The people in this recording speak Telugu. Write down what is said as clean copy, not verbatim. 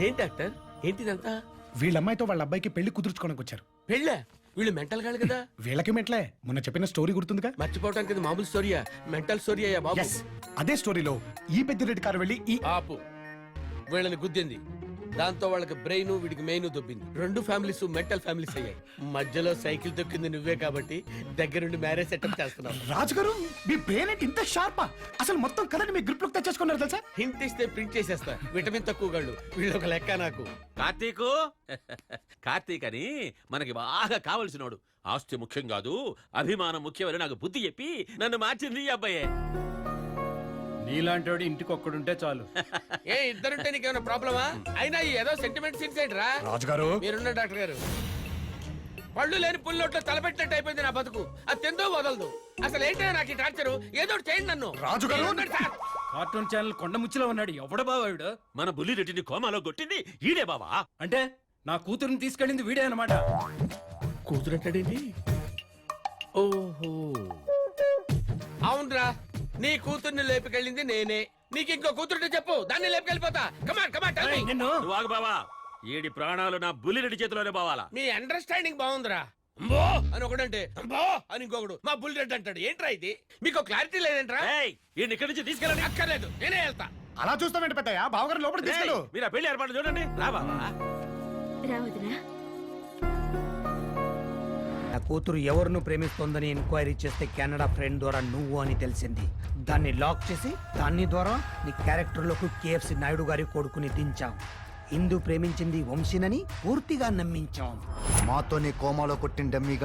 ఏంటి డాక్టర్ ఏంటిదంతా? వీళ్ళ అమ్మాయితో వాళ్ళ అబ్బాయికి పెళ్లి కుదుర్చుకోవడానికి వచ్చారు. పెళ్ళా? వీళ్ళు మెంటల్ గాళ్ళు కదా. వీళ్ళకి మెట్లే మొన్న చెప్పిన స్టోరీ గుర్తుందిగా? మర్చిపోవటానికి ఇది మామూలు స్టోరీయా? మెంటల్ స్టోరీ అయ్యా బాబు. ఎస్, అదే స్టోరీలో ఈ పెద్దిరెడ్డి కారు వెళ్ళి ఈ ఆపు. వీళ్ళని గుద్దింది, దాంతో వాళ్ళకి బ్రెయిన్, వీడికి మెయిన్ దొబ్బింది. రెండు ఫ్యామిలీస్ మెంటల్ ఫ్యామిలీస్ అయ్యాయి. మధ్యలో సైకిల్ తొక్కింది నువ్వే కాబట్టి దగ్గరుండి మ్యారేజ్ సెటప్ చేస్తున్నావు. రాజుగారు, మీ బ్రెయిన్ ఏంటి ఇంత షార్పా? అసలు మొత్తం కథని మీ గ్రిప్ లోకి తెచ్చేసుకున్నారు తెలుసా? హింట్ ఇస్తే ప్రింట్ చేసేస్తా. విటమిన్ తక్కువ గాళ్ళు వీళ్ళు ఒక లెక్క నాకు. కార్తీక్ అని మనకి బాగా కావలసినోడు. ఆస్తి ముఖ్యం కాదు, అభిమానం ముఖ్యమని నాకు బుద్ధి చెప్పి నన్ను మార్చింది ఈ అబ్బాయే. నీలాంటి ఇంటికి ఒక్కడుంటే చాలు. ఏ ఇద్దరుంటే నీకేమైనా ప్రాబ్లమా? అయినా ఈ ఏదో సెంటిమెంట్ సీన్స్ ఏంట్రా? రాజుగారు, మీరున్న డాక్టర్ గారు, పళ్ళు లేని పుల్లొట్లో తలపెట్టినట్టు అయిపోయింది నా బతుకు. అది తిందో వదలదు. అసలు ఏంటో నాకు ఈ టార్చరు. ఏదో ఒకటి చేయండి నన్ను. రాజుగారు! ఏముందండి సార్? కార్టూన్ ఛానల్ కొండముచ్చిలో ఉన్నాడు. ఎవడ బావాడు? మన బుల్లిరెడ్డిని కోమాలో కొట్టింది ఈడే బావా. అంటే నా కూతురుని తీసుకెళ్ళింది వీడే అనమాట. కూతురట్టడేంటి? ఓహో, అవునరా, నీ కూతుర్ని లేపుకెళ్ళింది నేనే. నీకు ఇంకో కూతురుంటే చెప్పు, దాన్ని లేపుకెళ్ళిపోతా. కమాన్ కమాన్ టెల్ మీ. నిన్ను నువ్వు ఆగు బావా. ఏడి ప్రాణాలు నా బుల్లిరెడ్డి చేతిలోనే బావాలా. మీ అండర్స్టాండింగ్ బాగుందిరా. అంబో అని ఒకడంటే అంబో అని ఇంకొకడు మా బుల్ రెడ్ అంటాడు. ఏంట్రా ఇది? మీకు క్లారిటీ లేదేంట్రా? ఈయన ఇక్కడి నుంచి తీసుకెళ్ళండి. అక్కర్లేదు, నేనే వెళ్తా. అలా చూస్తామేంటి పెద్దయ్య? బావగారు లోపలికి తీసుకెళ్ళు. మీరు ఆ పెళ్లి ఏర్పాటు చూడండి. రా బావా. రావదురా. నా కూతురు ఎవరిను ప్రేమిస్తోందని ఎంక్వైరీ చేస్తే కెనడా ఫ్రెండ్ ద్వారా నువ్వు అని తెలిసింది. దాన్ని లాక్ చేసి దాని ద్వారా నీ క్యారెక్టర్లోకి కేఎఫ్సి నాయుడు గారి కొడుకుని దించాం. ఇందు ప్రేమించింది వంశీనని పూర్తిగా నమ్మించాం. మాతో నీ కోమాలో కొట్టిన డమ్మీగా